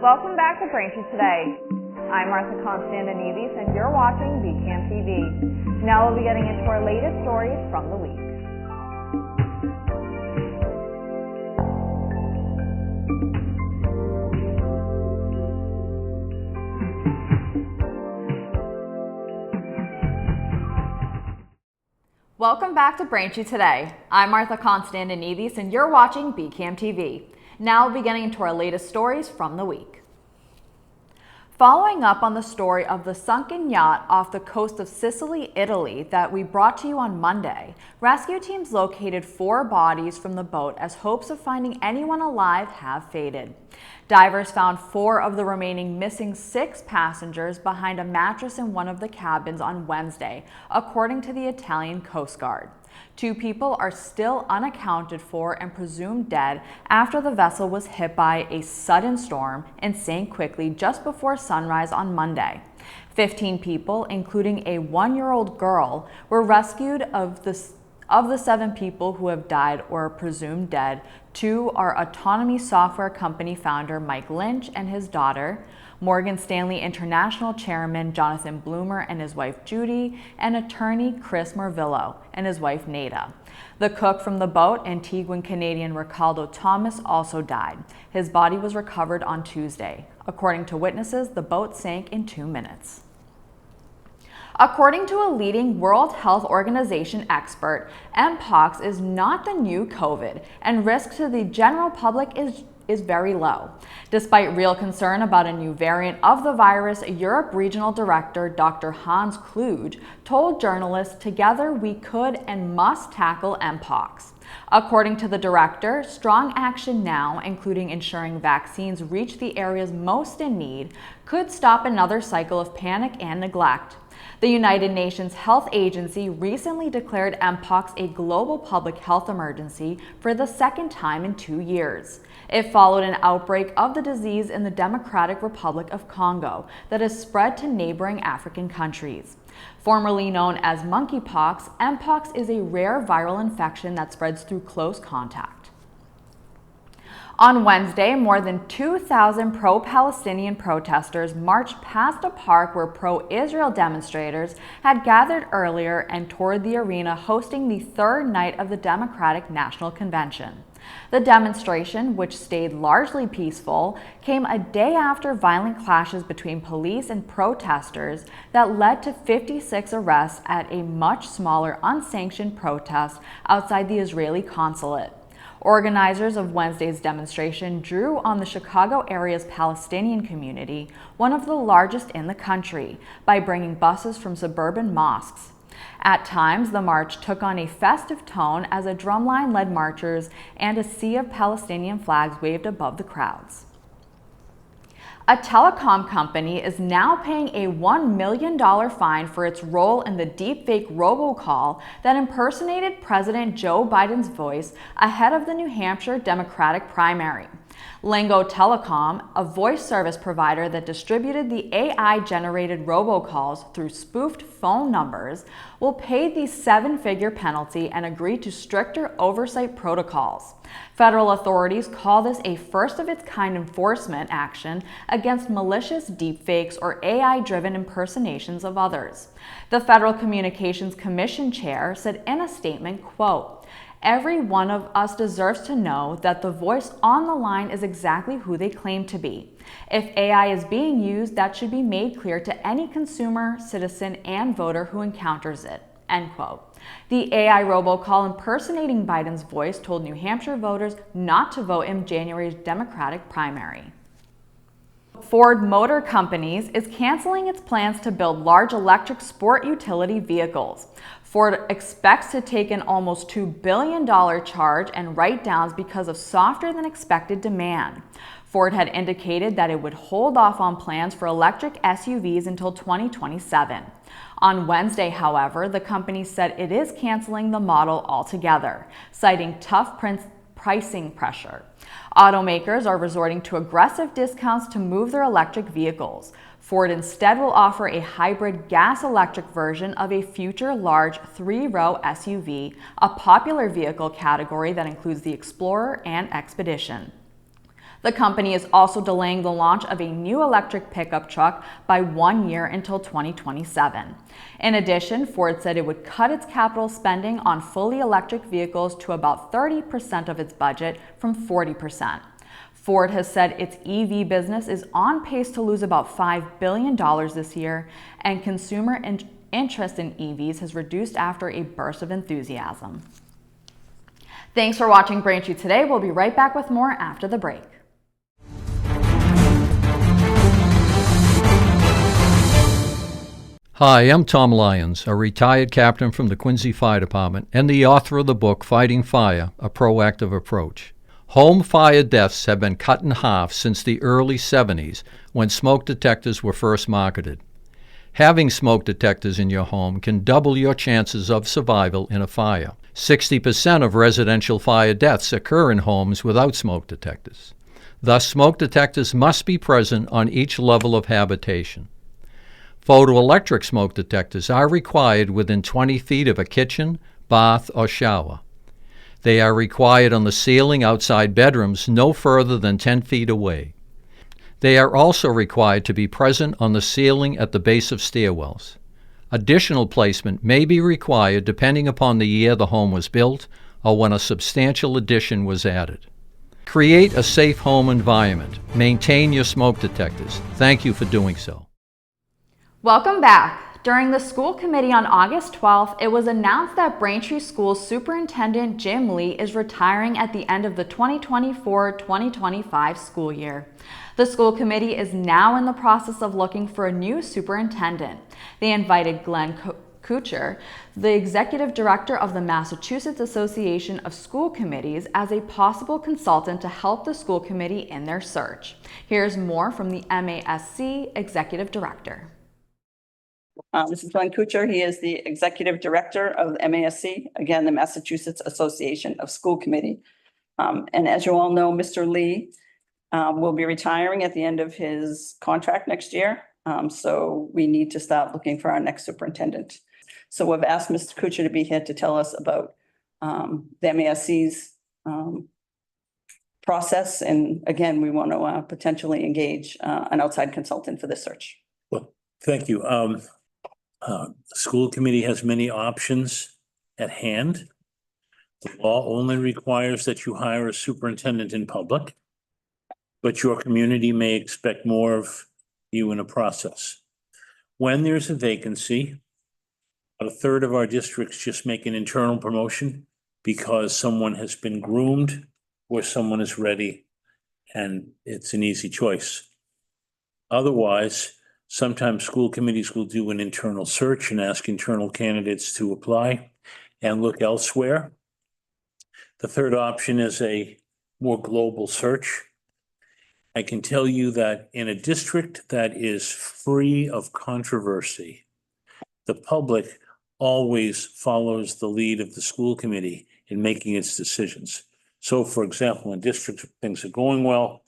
Welcome back to Braintree Today. I'm Martha Konstandinidis and you're watching BCAM TV. Now we'll be getting into our latest stories from the week. Welcome back to Braintree Today. I'm Martha Konstandinidis and you're watching BCAM TV. Now we'll be getting into our latest stories from the week. Following up on the story of the sunken yacht off the coast of Sicily, Italy that we brought to you on Monday, rescue teams located 4 bodies from the boat as hopes of finding anyone alive have faded. Divers found 4 of the remaining missing 6 passengers behind a mattress in one of the cabins on Wednesday, according to the Italian Coast Guard. 2 people are still unaccounted for and presumed dead after the vessel was hit by a sudden storm and sank quickly just before sunrise on Monday. 15 people, including a 1-year-old girl, were rescued. Of the 7 people who have died or are presumed dead, 2 are autonomy software company founder Mike Lynch and his daughter, Morgan Stanley International Chairman Jonathan Bloomer and his wife Judy, and attorney Chris Morvillo and his wife Nada. The cook from the boat, Antiguan Canadian Ricaldo Thomas, also died. His body was recovered on Tuesday. According to witnesses, the boat sank in 2 minutes. According to a leading World Health Organization expert, Mpox is not the new COVID, and risk to the general public is very low. Despite real concern about a new variant of the virus, Europe Regional Director Dr. Hans Kluge told journalists, "Together we could and must tackle Mpox." According to the director, strong action now, including ensuring vaccines reach the areas most in need, could stop another cycle of panic and neglect. The United Nations Health Agency recently declared Mpox a global public health emergency for the 2nd time in 2 years. It followed an outbreak of the disease in the Democratic Republic of Congo that has spread to neighboring African countries. Formerly known as monkeypox, Mpox is a rare viral infection that spreads through close contact. On Wednesday, more than 2,000 pro-Palestinian protesters marched past a park where pro-Israel demonstrators had gathered earlier and toured the arena hosting the 3rd night of the Democratic National Convention. The demonstration, which stayed largely peaceful, came a day after violent clashes between police and protesters that led to 56 arrests at a much smaller unsanctioned protest outside the Israeli consulate. Organizers of Wednesday's demonstration drew on the Chicago area's Palestinian community, one of the largest in the country, by bringing buses from suburban mosques. At times, the march took on a festive tone as a drumline led marchers and a sea of Palestinian flags waved above the crowds. A telecom company is now paying a $1 million fine for its role in the deepfake robocall that impersonated President Joe Biden's voice ahead of the New Hampshire Democratic primary. Lingo Telecom, a voice service provider that distributed the AI-generated robocalls through spoofed phone numbers, will pay the 7-figure penalty and agree to stricter oversight protocols. Federal authorities call this a first-of-its-kind enforcement action against malicious deepfakes or AI-driven impersonations of others. The Federal Communications Commission chair said in a statement, quote, "Every one of us deserves to know that the voice on the line is exactly who they claim to be. If AI is being used, that should be made clear to any consumer, citizen, and voter who encounters it." End quote. The AI robocall impersonating Biden's voice told New Hampshire voters not to vote in January's Democratic primary. Ford Motor Company is canceling its plans to build large electric sport utility vehicles. Ford expects to take an almost $2 billion charge and write-downs because of softer than expected demand. Ford had indicated that it would hold off on plans for electric SUVs until 2027. On Wednesday, however, the company said it is canceling the model altogether, citing tough pricing pressure. Automakers are resorting to aggressive discounts to move their electric vehicles. Ford instead will offer a hybrid gas-electric version of a future large 3-row SUV, a popular vehicle category that includes the Explorer and Expedition. The company is also delaying the launch of a new electric pickup truck by 1 year until 2027. In addition, Ford said it would cut its capital spending on fully electric vehicles to about 30% of its budget from 40%. Ford has said its EV business is on pace to lose about $5 billion this year, and consumer interest in EVs has reduced after a burst of enthusiasm. Thanks for watching Braintree today. We'll be right back with more after the break. Hi, I'm Tom Lyons, a retired captain from the Quincy Fire Department and the author of the book Fighting Fire, A Proactive Approach. Home fire deaths have been cut in half since the early 70s when smoke detectors were first marketed. Having smoke detectors in your home can double your chances of survival in a fire. 60% of residential fire deaths occur in homes without smoke detectors. Thus, smoke detectors must be present on each level of habitation. Photoelectric smoke detectors are required within 20 feet of a kitchen, bath, or shower. They are required on the ceiling outside bedrooms no further than 10 feet away. They are also required to be present on the ceiling at the base of stairwells. Additional placement may be required depending upon the year the home was built or when a substantial addition was added. Create a safe home environment. Maintain your smoke detectors. Thank you for doing so. Welcome back. During the school committee on August 12th, it was announced that Braintree School's Superintendent Jim Lee is retiring at the end of the 2024-2025 school year. The school committee is now in the process of looking for a new superintendent. They invited Glenn Kuchar, the executive director of the Massachusetts Association of School Committees, as a possible consultant to help the school committee in their search. Here's more from the MASC executive director. This is Glenn Kuchar. He is the executive director of the MASC, again, the Massachusetts Association of School Committee. And as you all know, Mr. Lee will be retiring at the end of his contract next year. So we need to start looking for our next superintendent. So we've asked Mr. Kuchar to be here to tell us about the MASC's process. And again, we want to potentially engage an outside consultant for this search. Well, thank you. The school committee has many options at hand. The law only requires that you hire a superintendent in public, but your community may expect more of you in a process. When there's a vacancy, about a third of our districts just make an internal promotion because someone has been groomed or someone is ready and it's an easy choice. Otherwise, sometimes school committees will do an internal search and ask internal candidates to apply and look elsewhere. The third option is a more global search. I can tell you that in a district that is free of controversy, the public always follows the lead of the school committee in making its decisions. So, for example, in districts where things are going well,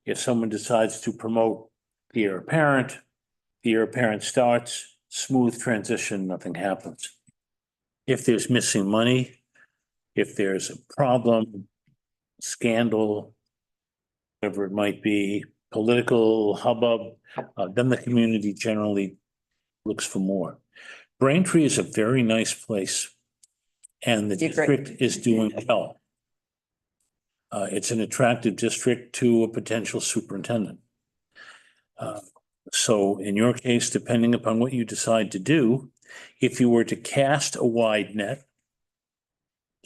if someone decides to promote the heir apparent, the heir apparent starts, smooth transition, nothing happens. If there's missing money, if there's a problem, scandal, whatever it might be, political hubbub, then the community generally looks for more. Braintree is a very nice place, and the district is doing well. It's an attractive district to a potential superintendent. So in your case, depending upon what you decide to do, if you were to cast a wide net,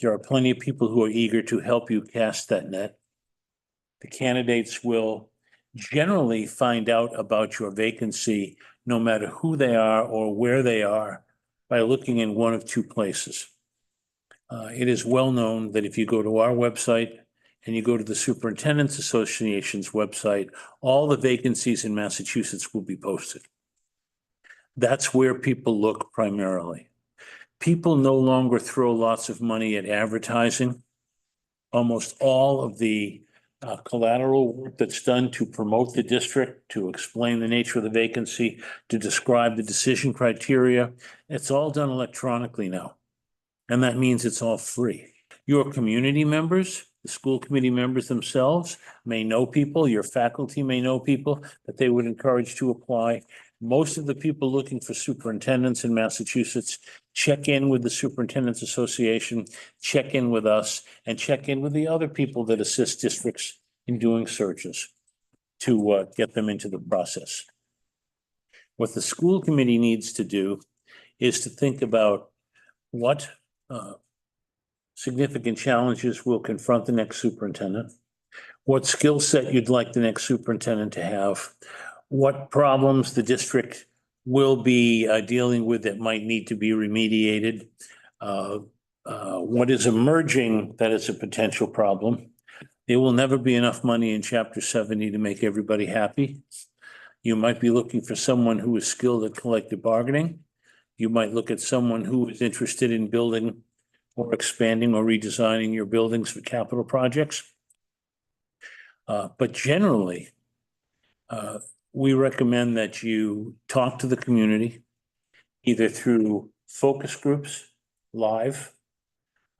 there are plenty of people who are eager to help you cast that net. The candidates will generally find out about your vacancy, no matter who they are or where they are, by looking in one of two places. It is well known that if you go to our website and you go to the Superintendent's Association's website, all the vacancies in Massachusetts will be posted. That's where people look primarily. People no longer throw lots of money at advertising. Almost all of the collateral work that's done to promote the district, to explain the nature of the vacancy, to describe the decision criteria, it's all done electronically now. And that means it's all free. Your community members The school committee members themselves may know people, your faculty may know people that they would encourage to apply. Most of the people looking for superintendents in Massachusetts check in with the Superintendents Association, check in with us, and check in with the other people that assist districts in doing searches to get them into the process. What the school committee needs to do is to think about what significant challenges will confront the next superintendent, what skill set you'd like the next superintendent to have, what problems the district will be dealing with that might need to be remediated, what is emerging that is a potential problem. There will never be enough money in Chapter 70 to make everybody happy. You might be looking for someone who is skilled at collective bargaining. You might look at someone who is interested in building or expanding or redesigning your buildings for capital projects. But generally, we recommend that you talk to the community either through focus groups, live,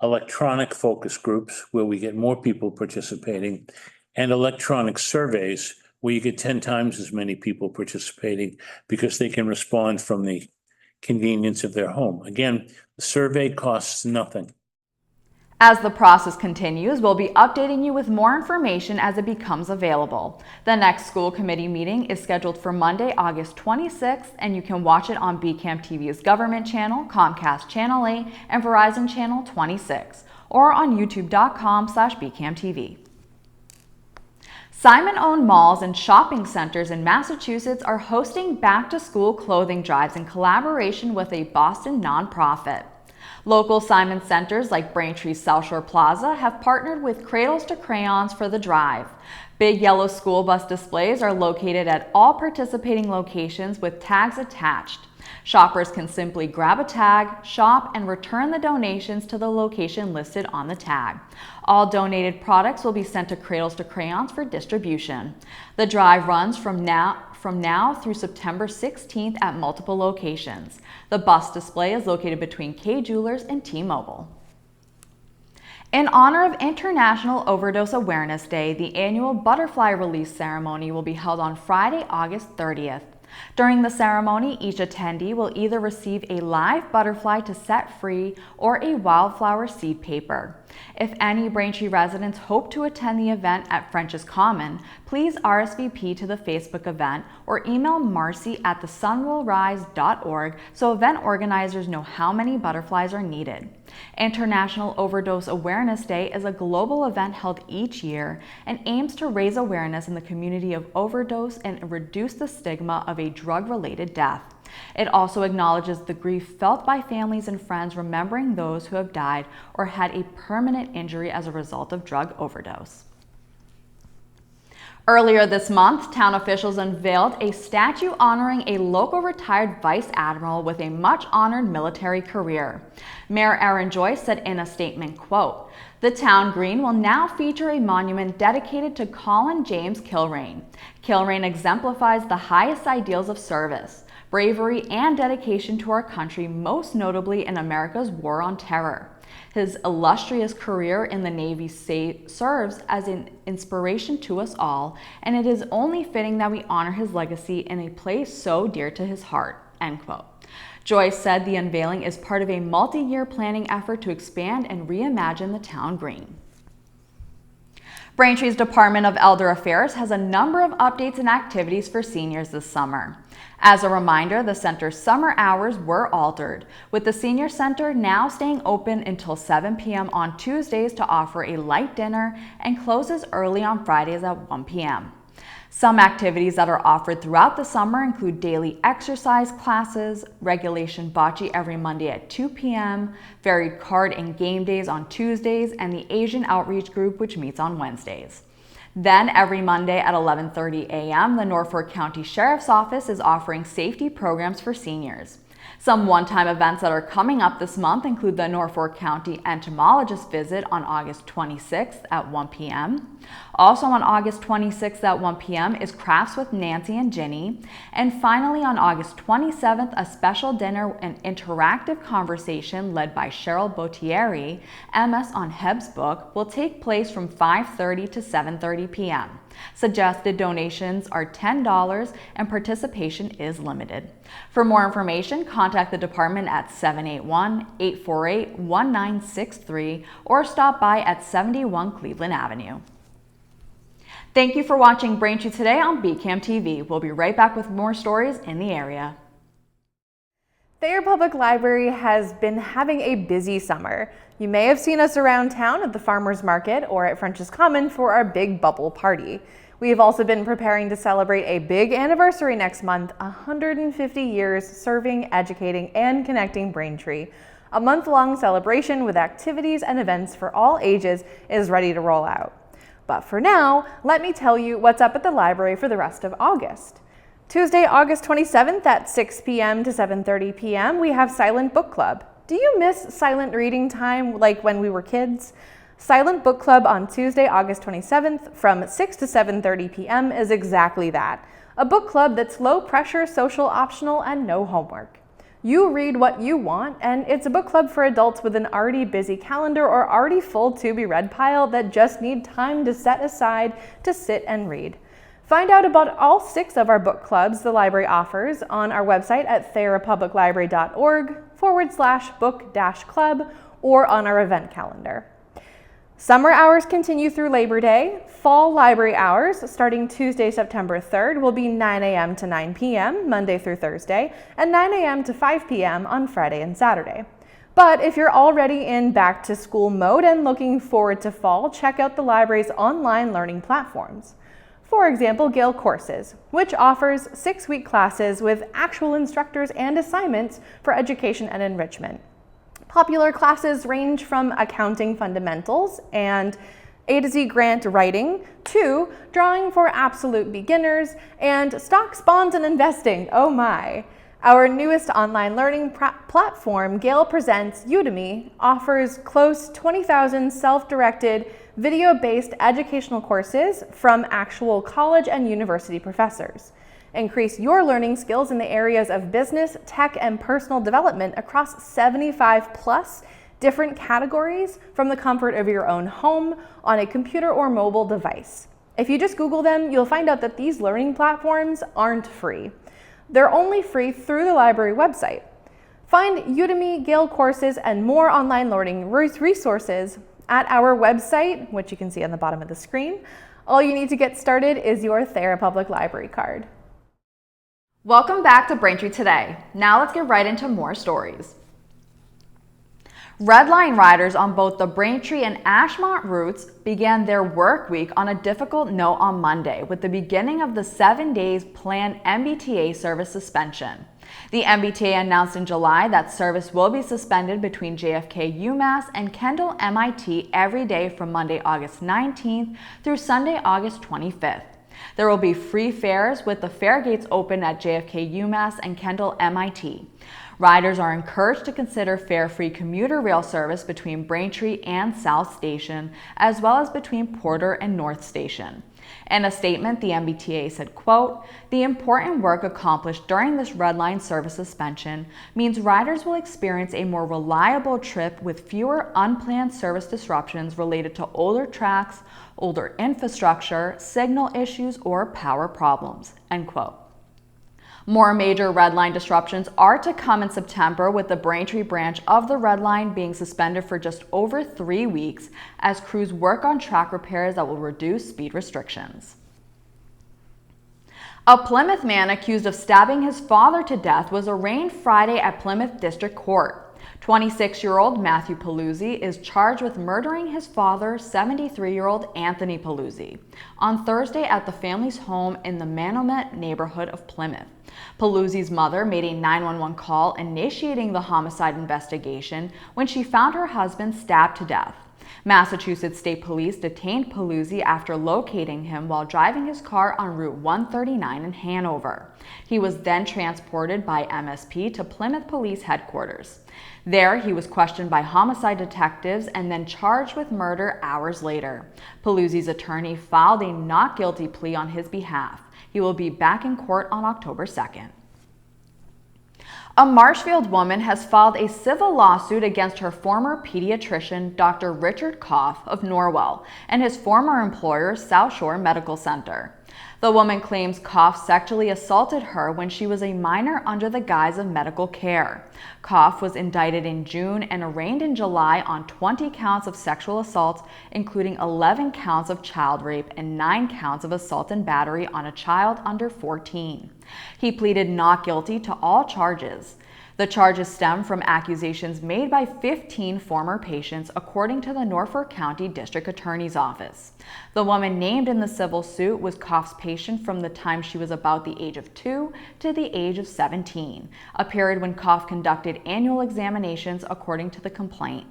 electronic focus groups where we get more people participating, and electronic surveys where you get 10 times as many people participating because they can respond from the convenience of their home. Again, the survey costs nothing. As the process continues, we'll be updating you with more information as it becomes available. The next school committee meeting is scheduled for Monday, August 26th, and you can watch it on BCAM TV's government channel, Comcast Channel 8, and Verizon Channel 26, or on youtube.com/BCAMTV. Simon-owned malls and shopping centers in Massachusetts are hosting back-to-school clothing drives in collaboration with a Boston nonprofit. Local Simon centers like Braintree South Shore Plaza have partnered with Cradles to Crayons for the drive. Big yellow school bus displays are located at all participating locations with tags attached. Shoppers can simply grab a tag, shop, and return the donations to the location listed on the tag. All donated products will be sent to Cradles to Crayons for distribution. The drive runs from now through September 16th at multiple locations. The bus display is located between Kay Jewelers and T-Mobile. In honor of International Overdose Awareness Day, the annual butterfly release ceremony will be held on Friday, August 30th. During the ceremony, each attendee will either receive a live butterfly to set free or a wildflower seed paper. If any Braintree residents hope to attend the event at French's Common, please RSVP to the Facebook event or email marcy@thesunwillrise.org so event organizers know how many butterflies are needed. International Overdose Awareness Day is a global event held each year and aims to raise awareness in the community of overdose and reduce the stigma of a drug-related death. It also acknowledges the grief felt by families and friends remembering those who have died or had a permanent injury as a result of drug overdose. Earlier this month, town officials unveiled a statue honoring a local retired vice admiral with a much-honored military career. Mayor Aaron Joyce said in a statement, quote, "The town green will now feature a monument dedicated to Colin James Kilrain. Kilrain exemplifies the highest ideals of service, bravery, and dedication to our country, most notably in America's war on terror. His illustrious career in the Navy serves as an inspiration to us all, and it is only fitting that we honor his legacy in a place so dear to his heart." End quote. Joyce said the unveiling is part of a multi-year planning effort to expand and reimagine the town green. Braintree's Department of Elder Affairs has a number of updates and activities for seniors this summer. As a reminder, the center's summer hours were altered, with the senior center now staying open until 7 p.m. on Tuesdays to offer a light dinner and closes early on Fridays at 1 p.m. Some activities that are offered throughout the summer include daily exercise classes, regulation bocce every Monday at 2 p.m., varied card and game days on Tuesdays, and the Asian Outreach Group, which meets on Wednesdays. Then every Monday at 11:30 a.m., the Norfolk County Sheriff's Office is offering safety programs for seniors. Some one-time events that are coming up this month include the Norfolk County Entomologist visit on August 26th at 1 p.m. Also on August 26th at 1 p.m. is Crafts with Nancy and Ginny. And finally on August 27th, a special dinner and interactive conversation led by Cheryl Botieri, MS on Heb's book, will take place from 5:30 to 7:30 p.m. Suggested donations are $10 and participation is limited. For more information, contact the department at 781-848-1963 or stop by at 71 Cleveland Avenue. Thank you for watching Braintree Today on BCAM TV. We'll be right back with more stories in the area. Thayer Public Library has been having a busy summer. You may have seen us around town at the Farmers Market or at French's Common for our big bubble party. We have also been preparing to celebrate a big anniversary next month, 150 years serving, educating, and connecting Braintree. A month-long celebration with activities and events for all ages is ready to roll out. But for now, let me tell you what's up at the library for the rest of August. Tuesday, August 27th at 6 p.m. to 7:30 p.m., we have Silent Book Club. Do you miss silent reading time like when we were kids? Silent Book Club on Tuesday, August 27th from 6 to 7:30 p.m. is exactly that. A book club that's low pressure, social optional, and no homework. You read what you want, and it's a book club for adults with an already busy calendar or already full to-be-read pile that just need time to set aside to sit and read. Find out about all 6 of our book clubs the library offers on our website at thayerpubliclibrary.org/book-club or on our event calendar. Summer hours continue through Labor Day. Fall library hours, starting Tuesday, September 3rd, will be 9 a.m. to 9 p.m. Monday through Thursday, and 9 a.m. to 5 p.m. on Friday and Saturday. But if you're already in back-to-school mode and looking forward to fall, check out the library's online learning platforms. For example, Gale Courses, which offers 6-week classes with actual instructors and assignments for education and enrichment. Popular classes range from accounting fundamentals and A to Z grant writing to drawing for absolute beginners and stocks, bonds, and investing. Oh my! Our newest online learning platform, Gale Presents Udemy, offers close 20,000 self-directed, video-based educational courses from actual college and university professors. Increase your learning skills in the areas of business, tech, and personal development across 75+ different categories from the comfort of your own home on a computer or mobile device. If you just Google them, you'll find out that these learning platforms aren't free. They're only free through the library website. Find Udemy, Gale Courses, and more online learning resources at our website, which you can see on the bottom of the screen. All you need to get started is your Thayer Public Library card. Welcome back to Braintree Today. Now let's get right into more stories. Red Line riders on both the Braintree and Ashmont routes began their work week on a difficult note on Monday with the beginning of the 7 days planned MBTA service suspension. The MBTA announced in July that service will be suspended between JFK UMass and Kendall MIT every day from Monday, August 19th through Sunday, August 25th. There will be free fares with the fare gates open at JFK UMass and Kendall MIT. Riders are encouraged to consider fare-free commuter rail service between Braintree and South Station, as well as between Porter and North Station. In a statement, the MBTA said, quote, "The important work accomplished during this Red Line service suspension means riders will experience a more reliable trip with fewer unplanned service disruptions related to older tracks, older infrastructure, signal issues, or power problems," end quote. More major Red Line disruptions are to come in September, with the Braintree branch of the Red Line being suspended for just over 3 weeks as crews work on track repairs that will reduce speed restrictions. A Plymouth man accused of stabbing his father to death was arraigned Friday at Plymouth District Court. 26-year-old Matthew Paluzzi is charged with murdering his father, 73-year-old Anthony Paluzzi, on Thursday at the family's home in the Manomet neighborhood of Plymouth. Paluzzi's mother made a 911 call initiating the homicide investigation when she found her husband stabbed to death. Massachusetts State Police detained Paluzzi after locating him while driving his car on Route 139 in Hanover. He was then transported by MSP to Plymouth Police Headquarters. There, he was questioned by homicide detectives and then charged with murder hours later. Paluzzi's attorney filed a not guilty plea on his behalf. He will be back in court on October 2nd. A Marshfield woman has filed a civil lawsuit against her former pediatrician, Dr. Richard Koff of Norwell, and his former employer, South Shore Medical Center. The woman claims Koff sexually assaulted her when she was a minor under the guise of medical care. Koff was indicted in June and arraigned in July on 20 counts of sexual assault, including 11 counts of child rape and 9 counts of assault and battery on a child under 14. He pleaded not guilty to all charges. The charges stem from accusations made by 15 former patients, according to the Norfolk County District Attorney's Office. The woman named in the civil suit was Koff's patient from the time she was about the age of 2 to the age of 17, a period when Koff conducted annual examinations, according to the complaint.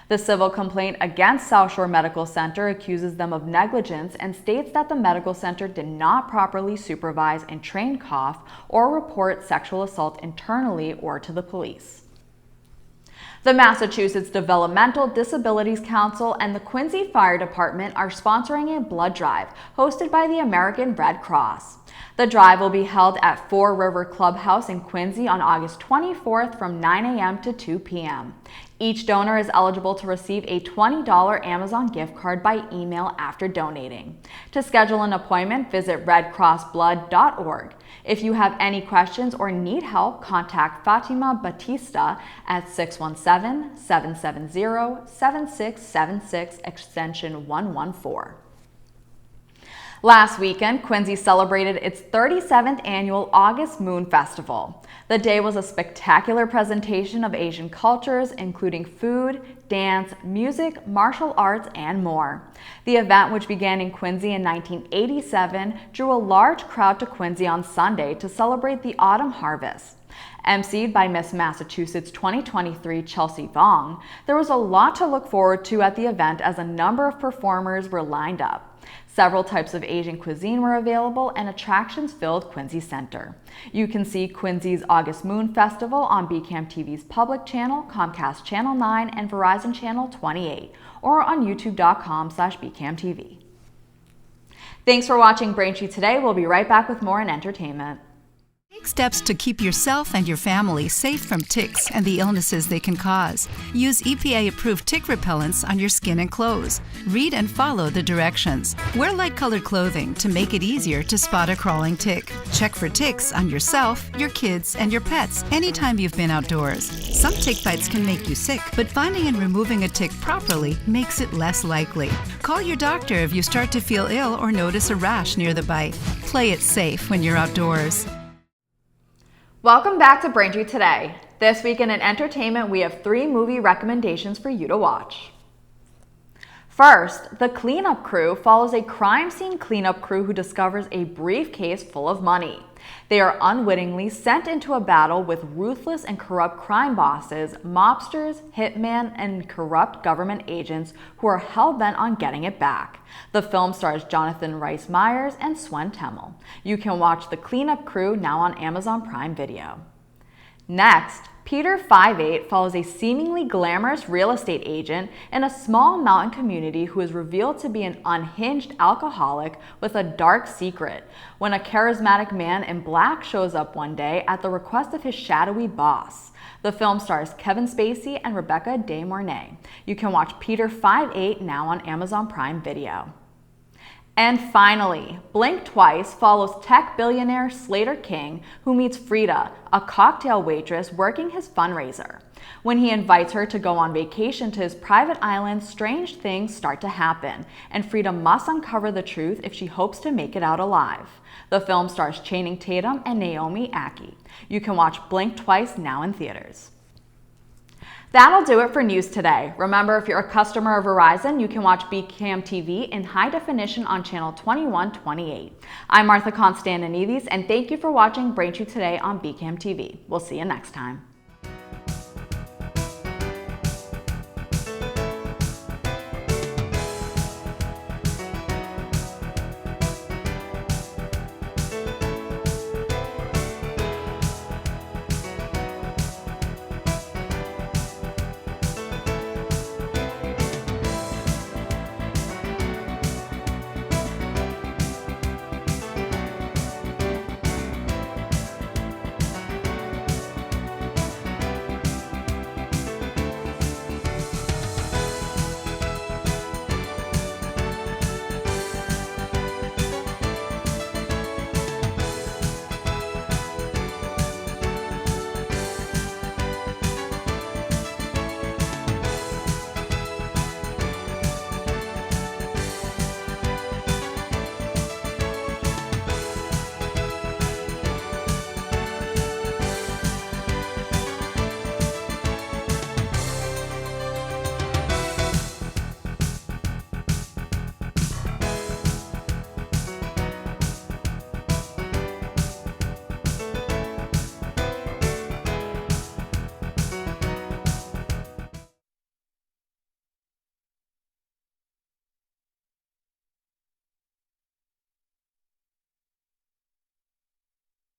The civil complaint against South Shore Medical Center accuses them of negligence and states that the medical center did not properly supervise and train Koff or report sexual assault internally or to the police. The Massachusetts Developmental Disabilities Council and the Quincy Fire Department are sponsoring a blood drive hosted by the American Red Cross. The drive will be held at Four River Clubhouse in Quincy on August 24th from 9 a.m. to 2 p.m. Each donor is eligible to receive a $20 Amazon gift card by email after donating. To schedule an appointment, visit redcrossblood.org. If you have any questions or need help, contact Fatima Batista at 617-770-7676, extension 114. Last weekend, Quincy celebrated its 37th annual August Moon Festival. The day was a spectacular presentation of Asian cultures, including food, dance, music, martial arts, and more. The event, which began in Quincy in 1987, drew a large crowd to Quincy on Sunday to celebrate the autumn harvest. emceed by Miss Massachusetts 2023 Chelsea Vong, there was a lot to look forward to at the event as a number of performers were lined up. Several types of Asian cuisine were available and attractions filled Quincy Center. You can see Quincy's August Moon Festival on BCAM TV's public channel, Comcast Channel 9, and Verizon Channel 28, or on youtube.com/BCAMTV. Thanks for watching Braintree today. We'll be right back with more in entertainment. Take steps to keep yourself and your family safe from ticks and the illnesses they can cause. Use EPA-approved tick repellents on your skin and clothes. Read and follow the directions. Wear light-colored clothing to make it easier to spot a crawling tick. Check for ticks on yourself, your kids, and your pets anytime you've been outdoors. Some tick bites can make you sick, but finding and removing a tick properly makes it less likely. Call your doctor if you start to feel ill or notice a rash near the bite. Play it safe when you're outdoors. Welcome back to Braintree Today. This week in entertainment, we have 3 movie recommendations for you to watch. First, The Cleanup Crew follows a crime scene cleanup crew who discovers a briefcase full of money. They are unwittingly sent into a battle with ruthless and corrupt crime bosses, mobsters, hitmen, and corrupt government agents who are hell-bent on getting it back. The film stars Jonathan Rhys Meyers and Swen Temmel. You can watch The Cleanup Crew now on Amazon Prime Video. Next, Peter 5'8" follows a seemingly glamorous real estate agent in a small mountain community who is revealed to be an unhinged alcoholic with a dark secret when a charismatic man in black shows up one day at the request of his shadowy boss. The film stars Kevin Spacey and Rebecca De Mornay. You can watch Peter 5'8" now on Amazon Prime Video. And finally, Blink Twice follows tech billionaire Slater King, who meets Frida, a cocktail waitress working his fundraiser. When he invites her to go on vacation to his private island, strange things start to happen, and Frida must uncover the truth if she hopes to make it out alive. The film stars Channing Tatum and Naomi Ackie. You can watch Blink Twice now in theaters. That'll do it for news today. Remember, if you're a customer of Verizon, you can watch BCAM TV in high definition on channel 2128. I'm Martha Konstandinidis, and thank you for watching Braintree Today on BCAM TV. We'll see you next time.